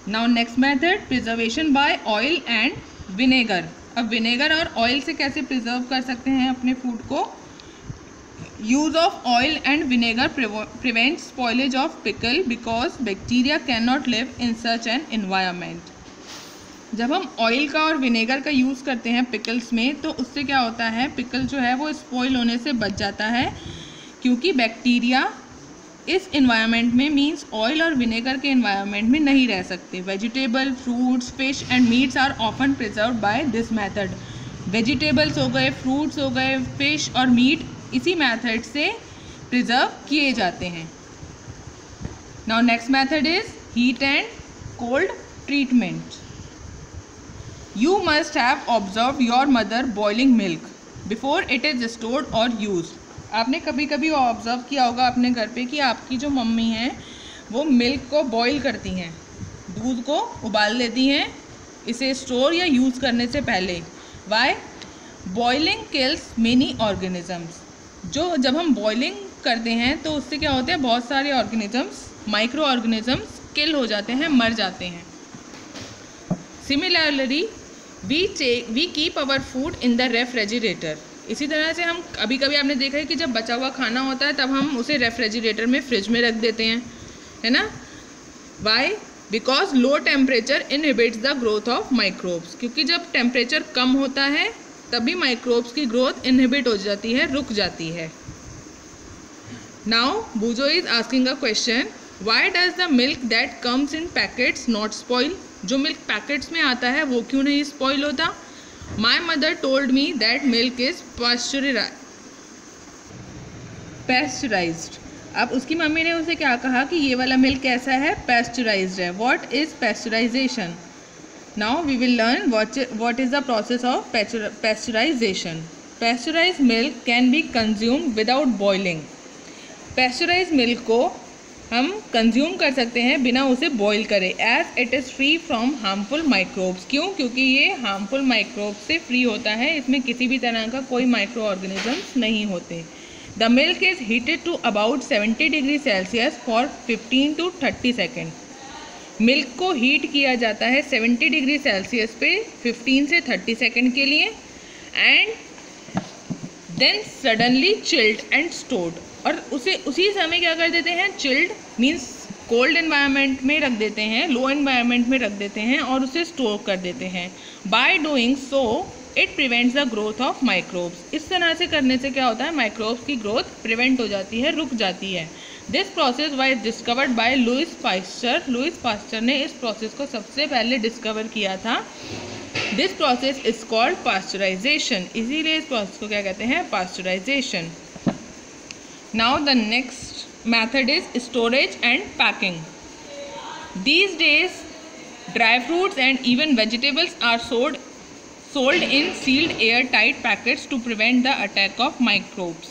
Now next method, preservation by oil and vinegar. अब vinegar और oil से कैसे प्रिजर्व कर सकते हैं अपने फूड को? Use of oil and vinegar prevent spoilage of pickle because bacteria can not live in such an environment. जब हम ऑयल का और विनेगर का यूज़ करते हैं पिकल्स में, तो उससे क्या होता है, पिकल जो है वो स्पॉइल होने से बच जाता है, क्योंकि बैक्टीरिया इस इन्वायरमेंट में, मींस ऑयल और विनेगर के इन्वायरमेंट में नहीं रह सकते। Vegetable, fruits, fish and meats are often preserve by this method. Vegetables हो गए, फ्रूट्स हो गए, फिश और मीट इसी मेथड से प्रिजर्व किए जाते हैं। Now next method is heat and cold treatment. You must have observed your mother boiling milk before it is stored or used. आपने कभी कभी ऑब्जर्व किया होगा अपने घर पे कि आपकी जो मम्मी हैं वो मिल्क को बॉईल करती हैं, दूध को उबाल लेती हैं इसे स्टोर या यूज़ करने से पहले। Why? Boiling kills many organisms. जब हम बॉइलिंग करते हैं तो उससे क्या होता है, बहुत सारे ऑर्गेनिजम्स, माइक्रो ऑर्गेनिजम्स किल हो जाते हैं, मर जाते हैं। Similarly we keep our food in the refrigerator. इसी तरह से हम कभी कभी आपने देखा है कि जब बचा हुआ खाना होता है तब हम उसे रेफ्रिजरेटर में, फ्रिज में रख देते हैं, है ना। Why? Because low temperature inhibits the growth of microbes. क्योंकि जब टेम्परेचर कम होता है तभी माइक्रोब्स की ग्रोथ इनहिबिट हो जाती है, रुक जाती है। Now Boojho is asking a question, why does the milk that comes in packets not spoil? जो मिल्क पैकेट्स में आता है वो क्यों नहीं स्पॉइल होता? My mother told me that milk is pasteurised. अब उसकी मम्मी ने उसे क्या कहा कि ये वाला मिल्क कैसा है, पैस्चराइज्ड है। What is pasteurisation? Now we will learn what is the process of pasteurisation. Pasteurised milk can be consumed without boiling. Pasteurised milk को हम कंज्यूम कर सकते हैं बिना उसे बॉईल करे, as it is free from harmful microbes. क्यों? क्योंकि ये हार्मफुल माइक्रोब्स से फ्री होता है, इसमें किसी भी तरह का कोई माइक्रो ऑर्गेनिजम्स नहीं होते। The milk is heated to about 70 degree Celsius for 15 to 30 second. Milk को हीट किया जाता है 70 डिग्री सेल्सियस पे 15 से 30 सेकेंड के लिए, and then suddenly chilled and stored. और उसे उसी समय क्या कर देते हैं, चिल्ड मीन्स कोल्ड एनवायरनमेंट में रख देते हैं, लो एनवायरनमेंट में रख देते हैं और उसे स्टोर कर देते हैं। By doing so it prevents the growth of microbes. इस तरह से करने से क्या होता है, माइक्रोब्स की ग्रोथ प्रिवेंट हो जाती है, रुक जाती है। This process was discovered by Louis Pasteur. Louis Pasteur ने इस प्रोसेस को सबसे पहले डिस्कवर किया था। This process is called pasteurization. इसीलिए इस प्रोसेस को क्या कहते हैं, pasteurization. Now the next method is storage and packing. These days, dry fruits and even vegetables are sold in sealed airtight packets to prevent the attack of microbes.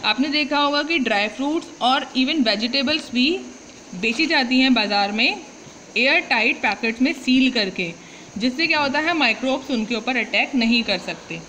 आपने देखा होगा कि ड्राई फ्रूट्स और even vegetables भी बेची जाती हैं बाज़ार में एयर टाइट पैकेट्स में सील करके, जिससे क्या होता है, माइक्रोब्स उनके ऊपर अटैक नहीं कर सकते।